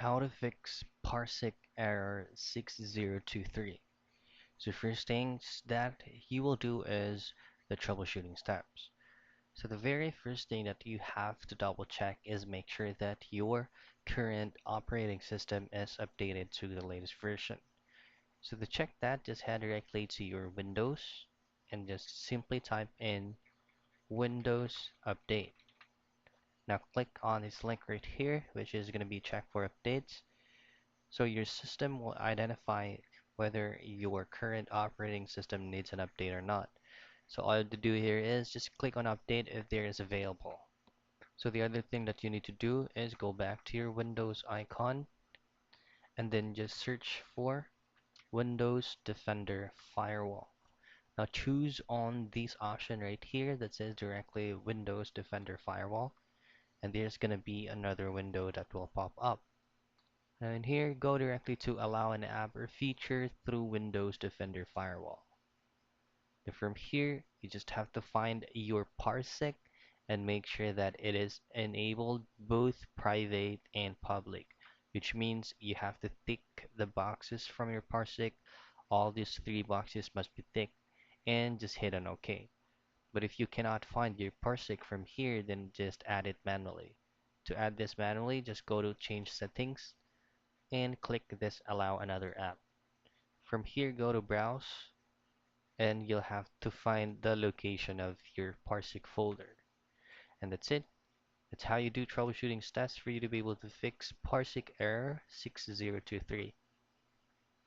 How to fix Parsec error 6023. So first things that you will do is the troubleshooting steps. So the very first thing that you have to double check is make sure that your current operating system is updated to the latest version. So to check that, just head directly to your Windows and just simply type in Windows Update. Now click on this link right here, which is going to be check for updates. So your system will identify whether your current operating system needs an update or not. So all you have to do here is just click on update if there is available. So the other thing that you need to do is go back to your Windows icon and then just search for Windows Defender Firewall. Now choose on this option right here that says directly Windows Defender Firewall, and there's going to be another window that will pop up. And here, go directly to allow an app or feature through Windows Defender Firewall. And from here, you just have to find your Parsec and make sure that it is enabled both private and public, which means you have to tick the boxes from your Parsec. All these three boxes must be ticked and just hit on OK. But if you cannot find your Parsec from here, then just add it manually. To add this manually, just go to change settings and click this allow another app. From here, go to browse and you'll have to find the location of your Parsec folder. And that's it. That's how you do troubleshooting tests for you to be able to fix Parsec error 6023.